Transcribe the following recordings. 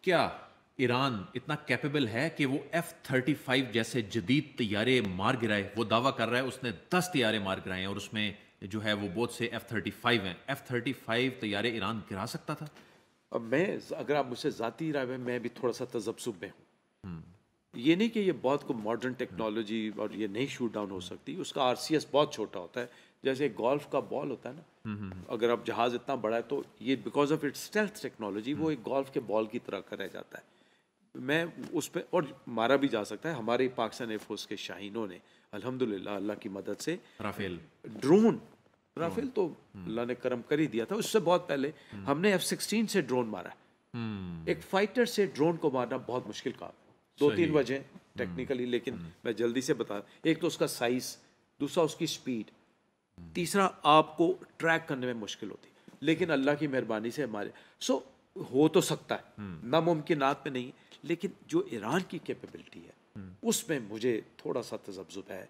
क्या ईरान इतना कैपेबल है कि वो F-35 जैसे जदीद तैयारे मार गिराए? वो दावा कर रहा है उसने 10 तैयारे मार गिराए हैं और उसमें जो है वो बहुत से F-35 हैं। F-35 तैयारे ईरान गिरा सकता था? अब मैं, अगर आप मुझसे ज़ाती राय में, मैं भी थोड़ा सा तजब्सुब में हूँ। हम्म। ये नहीं कि ये बहुत को मॉडर्न टेक्नोलॉजी और ये नहीं शूट डाउन हो सकती, उसका आरसीएस बहुत छोटा होता है, जैसे गोल्फ का बॉल होता है ना। अगर आप जहाज़ इतना बड़ा है तो ये because of its stealth technology वो एक गोल्फ के बॉल की तरह का रह जाता है। मैं उस पर और मारा भी जा सकता है। हमारे पाकिस्तान एयरफोर्स के शाहीनों ने अल्हम्दुलिल्लाह अल्लाह की मदद से राफेल। ड्रोन, राफेल तो अल्लाह ने करम कर ही दिया था, उससे बहुत पहले हमने F-16 से ड्रोन मारा है। एक फाइटर से ड्रोन को मारना बहुत मुश्किल काम है। दो तीन सही। वजह टेक्निकली, लेकिन मैं जल्दी से बता, एक तो उसका साइज, दूसरा उसकी स्पीड, तीसरा आपको ट्रैक करने में मुश्किल होती है। लेकिन अल्लाह की मेहरबानी से हमारे हो तो सकता है, नामुमकिनात में नहीं, लेकिन जो ईरान की कैपेबिलिटी है उसमें मुझे थोड़ा सा तजब्जुब है।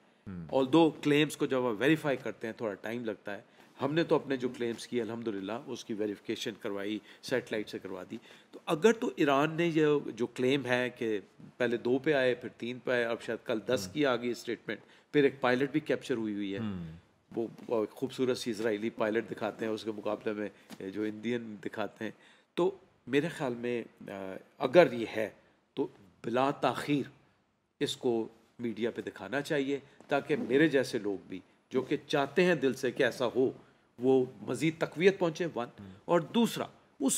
ऑल दो क्लेम्स को जब आप वेरीफाई करते हैं थोड़ा टाइम लगता है। हमने तो अपने जो क्लेम्स किए अल्हम्दुलिल्लाह उसकी वेरिफिकेशन करवाई, सैटेलाइट से करवा दी। तो अगर तो ईरान ने ये जो क्लेम है कि पहले 2 पे आए फिर 3 पे आए, अब शायद कल 10 की आ गई स्टेटमेंट, फिर एक पायलट भी कैप्चर हुई है। वो खूबसूरत सी इजरायली पायलट दिखाते हैं उसके मुकाबले में जो इंडियन दिखाते हैं। तो मेरे ख्याल में अगर ये है तो बिला ताखीर इसको मीडिया पे दिखाना चाहिए, ताकि मेरे जैसे लोग भी जो कि चाहते हैं दिल से कि ऐसा हो, वो मज़ीद तक़वियत पहुँचे, वन, और दूसरा उस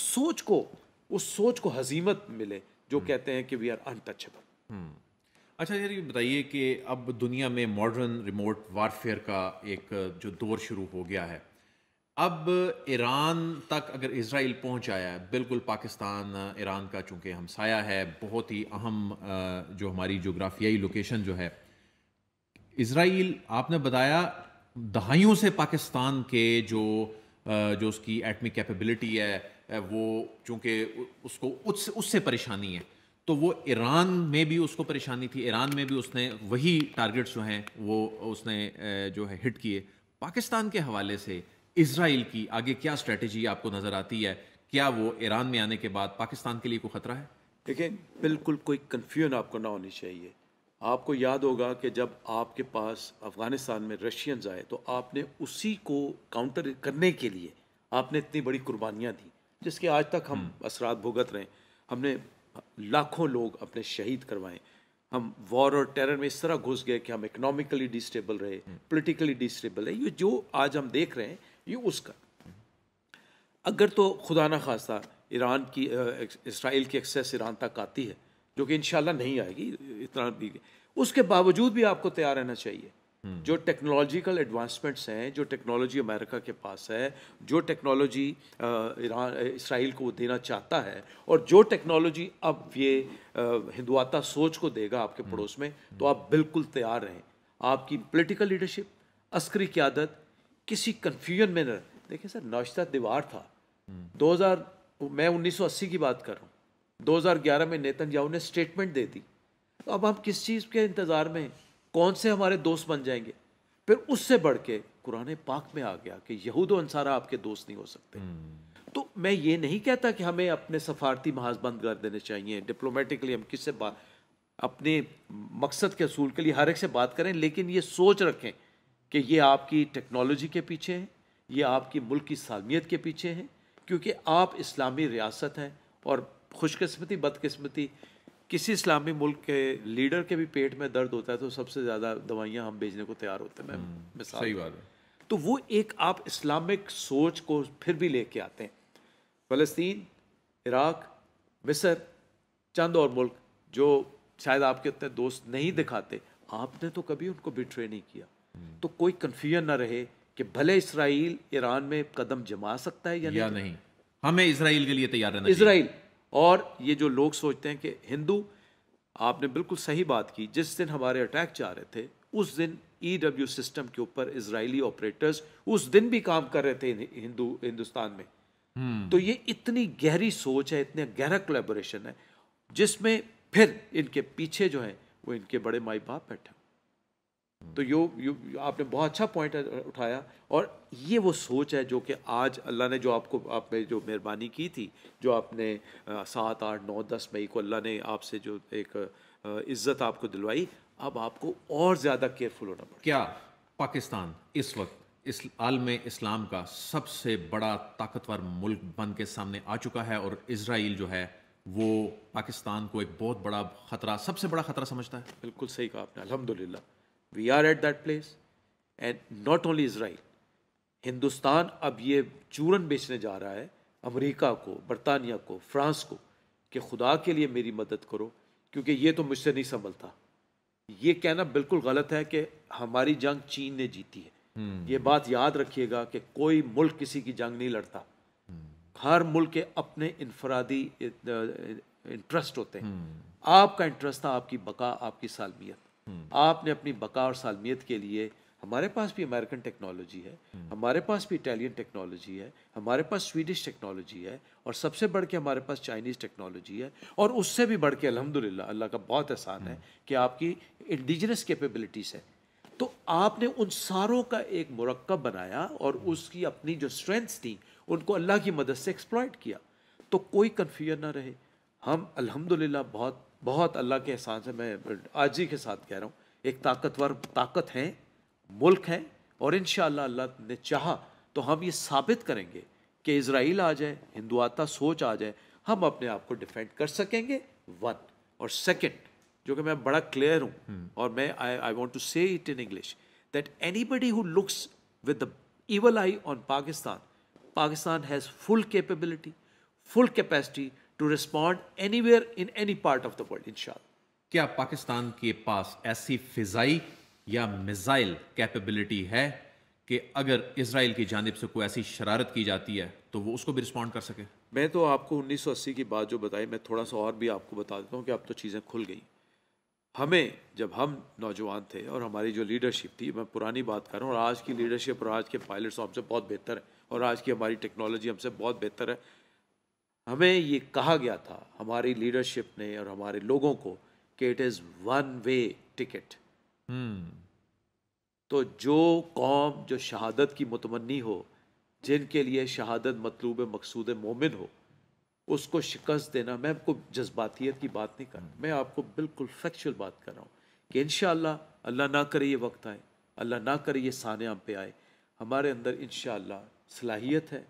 सोच को हज़ीमत मिले जो कहते हैं कि वी आर अनटचेबल। अच्छा यार, ये बताइए कि अब दुनिया में मॉडर्न रिमोट वारफेयर का एक जो दौर शुरू हो गया है। अब ईरान तक अगर इज़राइल पहुंच आया है, बिल्कुल पाकिस्तान ईरान का चूंकि हमसाया है, बहुत ही अहम जो हमारी जोग्राफियाई लोकेशन जो है इज़राइल, आपने बताया दहाइयों से पाकिस्तान के जो उसकी एटमिक कैपेबिलिटी है, वो चूंकि उसको उससे परेशानी है, तो वो ईरान में भी उसको परेशानी थी, ईरान में भी उसने वही टारगेट्स जो हैं वो उसने जो है हिट किए। पाकिस्तान के हवाले से इज़राइल की आगे क्या स्ट्रेटजी आपको नज़र आती है? क्या वो ईरान में आने के बाद पाकिस्तान के लिए कोई ख़तरा है? देखिए, बिल्कुल कोई कन्फ्यूजन आपको ना होनी चाहिए। आपको याद होगा कि जब आपके पास अफ़गानिस्तान में रशियंस आए तो आपने उसी को काउंटर करने के लिए आपने इतनी बड़ी कुर्बानियाँ दी, जिसके आज तक हम असरात भुगत रहे हैं। हमने लाखों लोग अपने शहीद करवाए। हम वॉर और टेरर में इस तरह घुस गए कि हम इकोनॉमिकली डिस्टेबल रहे, पॉलिटिकली डिस्टेबल रहे। ये जो आज हम देख रहे हैं ये उसका, अगर तो खुदा ना खास्ता ईरान की इसराइल की एक्सेस ईरान तक आती है, जो कि इंशाल्लाह नहीं आएगी, इतना भी, उसके बावजूद भी आपको तैयार रहना चाहिए। जो टेक्नोलॉजिकल एडवांसमेंट्स हैं, जो टेक्नोलॉजी अमेरिका के पास है, जो टेक्नोलॉजी ईरान इसराइल को देना चाहता है, और जो टेक्नोलॉजी अब ये हिंदुआता सोच को देगा आपके पड़ोस में, तो आप बिल्कुल तैयार रहें। आपकी पॉलिटिकल लीडरशिप, अस्करी क़यादत किसी कन्फ्यूजन में न। देखिए सर, नौशता दीवार था 2000, मैं 1980 की बात कर रहा हूँ, 2011 में नेतन्याहू ने स्टेटमेंट दे दी। तो अब हम किस चीज़ के इंतज़ार में हैं? कौन से हमारे दोस्त बन जाएंगे? फिर उससे बढ़ के कुरान पाक में आ गया कि यहूद और अंसारा आपके दोस्त नहीं हो सकते। तो मैं ये नहीं कहता कि हमें अपने सफारती महाज बंद कर देने चाहिए, डिप्लोमेटिकली हम किससे बात, अपने मकसद के असूल के लिए हर एक से बात करें, लेकिन ये सोच रखें कि ये आपकी टेक्नोलॉजी के पीछे है, ये आपकी मुल्क की सालमियत के पीछे है, क्योंकि आप इस्लामी रियासत हैं। और खुशकिस्मती बदकिस्मती, किसी इस्लामी मुल्क के लीडर के भी पेट में दर्द होता है तो सबसे ज़्यादा दवाइयाँ हम भेजने को तैयार होते हैं। मैं मिसाल, सही बात है। तो वो एक आप इस्लामिक सोच को फिर भी लेके आते हैं। फ़लस्तीन, इराक, मिस्र, चंद और मुल्क जो शायद आपके उतने दोस्त नहीं दिखाते, आपने तो कभी उनको बिट्रे नहीं किया। तो कोई कन्फ्यूजन ना रहे कि भले इसराइल ईरान में कदम जमा सकता है या नहीं, हमें इज़राइल के लिए तैयार रहना चाहिए। इजराइल, और ये जो लोग सोचते हैं कि हिंदू, आपने बिल्कुल सही बात की। जिस दिन हमारे अटैक जा रहे थे उस दिन ईडब्ल्यू सिस्टम के ऊपर इजरायली ऑपरेटर्स उस दिन भी काम कर रहे थे हिंदुस्तान में। तो ये इतनी गहरी सोच है, इतने गहरा कोलैबोरेशन है, जिसमें फिर इनके पीछे जो है वो इनके बड़े माई बाप बैठे। तो यो आपने बहुत अच्छा पॉइंट उठाया, और ये वो सोच है जो कि आज अल्लाह ने जो आपको आप पे जो मेहरबानी की थी, जो आपने 7, 8, 9, 10 मई को अल्लाह ने आपसे जो एक इज़्ज़त आपको दिलवाई, अब आपको और ज़्यादा केयरफुल होना पड़ेगा। क्या पाकिस्तान इस वक्त इस आलम इस्लाम का सबसे बड़ा ताकतवर मुल्क बन के सामने आ चुका है और इजराइल जो है वो पाकिस्तान को एक बहुत बड़ा खतरा, सबसे बड़ा खतरा समझता है? बिल्कुल सही कहा आपने, अल्हम्दुलिल्लाह we are at that place, and not only Israel, Hindustan अब ये चूरन बेचने जा रहा है अमेरिका को, बरतानिया को, फ्रांस को, कि खुदा के लिए मेरी मदद करो, क्योंकि ये तो मुझसे नहीं संभलता। ये कहना बिल्कुल गलत है कि हमारी जंग चीन ने जीती है। ये बात याद रखिएगा कि कोई मुल्क किसी की जंग नहीं लड़ता। हर मुल्क के अपने इनफरादी इंटरेस्ट होते हैं। आपका इंटरेस्ट था आपकी बका, आपकी सालमियत। आपने अपनी बका और सालमियत के लिए, हमारे पास भी अमेरिकन टेक्नोलॉजी है, हमारे पास भी इटालियन टेक्नोलॉजी है, हमारे पास स्वीडिश टेक्नोलॉजी है, और सबसे बढ़ के हमारे पास चाइनीज़ टेक्नोलॉजी है, और उससे भी बढ़ के अल्हम्दुलिल्लाह अल्लाह का बहुत एहसान है कि आपकी इंडिजिनस कैपेबिलिटीज़ है। तो आपने उन सारों का एक मुरक्कब बनाया और उसकी अपनी जो स्ट्रेंथ्स थी उनको अल्लाह की मदद से एक्सप्लॉइट किया। तो कोई कन्फ्यूजन ना रहे, हम अल्हम्दुलिल्लाह बहुत बहुत अल्लाह के एहसान से, मैं आजी के साथ कह रहा हूँ, एक ताकतवर ताकत है, मुल्क है, और इंशाअल्लाह अल्लाह ने चाहा तो हम ये साबित करेंगे कि इज़राइल आ जाए, हिंदुआता सोच आ जाए, हम अपने आप को डिफेंड कर सकेंगे, वन। और सेकंड, जो कि मैं बड़ा क्लियर हूँ, और मैं आई वांट टू से it in English, that anybody who looks with the evil eye on Pakistan, Pakistan has full capability, full capacity to respond anywhere in any part of the world, inshallah. क्या पाकिस्तान के पास ऐसी फिजाई या missile capability है कि अगर Israel की जानिब से कोई ऐसी शरारत की जाती है तो वो उसको भी रिस्पॉन्ड कर सके? मैं तो आपको 1980 की बात जो बताई, मैं थोड़ा सा और भी आपको बता देता हूँ कि अब तो चीज़ें खुल गई। हमें, जब हम नौजवान थे और हमारी जो लीडरशिप थी, मैं पुरानी बात कर रहा हूँ, और आज की लीडरशिप और आज के पायलट्स हमसे बहुत बेहतर है, और आज की हमारी टेक्नोलॉजी हमसे बहुत बेहतर है। हमें ये कहा गया था हमारी लीडरशिप ने और हमारे लोगों को कि it is one way ticket. तो जो कौम जो शहादत की मुतमन्नी हो, जिनके लिए शहादत मतलूब मकसूद मोमिन हो, उसको शिकस्त देना, मैं आपको जज्बातियत की बात नहीं कर रहा, मैं आपको बिल्कुल फैक्चुअल बात कर रहा हूँ कि इंशाअल्लाह, अल्लाह ना करे ये वक्त आए, अल्लाह ना करे ये साने हम पे आए, हमारे अंदर इंशाअल्लाह सलाहियत है,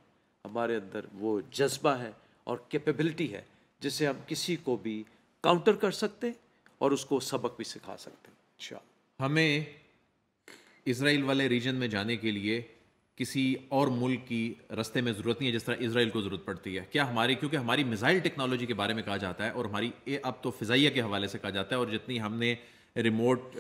हमारे अंदर वो जज्बा है और कैपेबिलिटी है जिससे हम किसी को भी काउंटर कर सकते और उसको सबक भी सिखा सकते हैं इंशाअल्लाह। हमें इजराइल वाले रीजन में जाने के लिए किसी और मुल्क की रास्ते में ज़रूरत नहीं है जिस तरह इजराइल को ज़रूरत पड़ती है। क्या हमारी, क्योंकि हमारी मिसाइल टेक्नोलॉजी के बारे में कहा जाता है और हमारी अब तो फ़िज़ाइया के हवाले से कहा जाता है, और जितनी हमने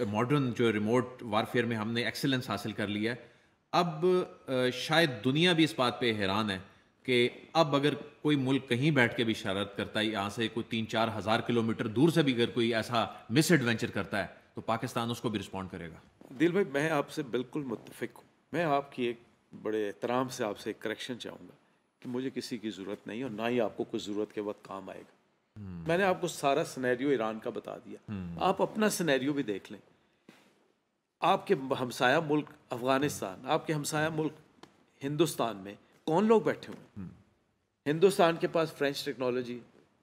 मॉडर्न जो रिमोट वारफेयर में हमने एक्सेलेंस हासिल कर लिया है, अब शायद दुनिया भी इस बात पे हैरान है कि अब अगर कोई मुल्क कहीं बैठ के भी शरारत करता है, यहाँ से कोई 3-4 हज़ार किलोमीटर दूर से भी अगर कोई ऐसा मिस एडवेंचर करता है तो पाकिस्तान उसको भी रिस्पॉन्ड करेगा। दिल भाई, मैं आपसे बिल्कुल मुत्तफिक हूँ। मैं आपकी एक बड़े एहतराम से आपसे एक करेक्शन चाहूँगा कि मुझे किसी की ज़रूरत नहीं, और ना ही आपको कुछ ज़रूरत के वक्त काम आएगा। मैंने आपको सारा सिनेरियो ईरान का बता दिया, आप अपना सिनेरियो भी देख लें। आपके हमसाया मुल्क अफ़गानिस्तान, आपके हमसाया मुल्क हिंदुस्तान में कौन लोग बैठे हुए हैं? हिंदुस्तान के पास फ्रेंच टेक्नोलॉजी,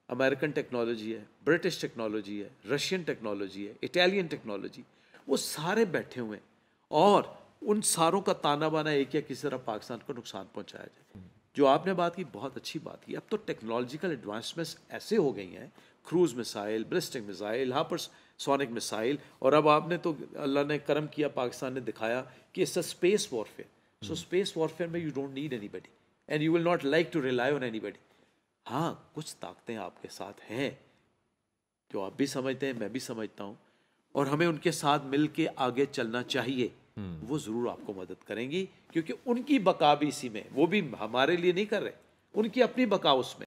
अमेरिकन टेक्नोलॉजी है, ब्रिटिश टेक्नोलॉजी है, रशियन टेक्नोलॉजी है, इटालियन टेक्नोलॉजी, वो सारे बैठे हुए हैं, और उन सारों का ताना बाना एक या किसी तरह पाकिस्तान को नुकसान पहुंचाया जाए। जो आपने बात की, बहुत अच्छी बात की। अब तो टेक्नोलॉजिकल एडवांसमेंट्स ऐसे हो गई हैं, cruise missile, ballistic missile, hypersonic missile, और अब आपने तो अल्लाह ने करम किया, पाकिस्तान ने दिखाया कि it's a space warfare. So space warfare में you don't need anybody and you will not like to rely on anybody. हाँ, कुछ ताकतें आपके साथ हैं जो आप भी समझते हैं, मैं भी समझता हूँ, और हमें उनके साथ मिल के आगे चलना चाहिए। वो ज़रूर आपको मदद करेंगी, क्योंकि उनकी बका भी इसी में, वो भी हमारे लिए नहीं कर रहे, उनकी अपनी बका उसमें।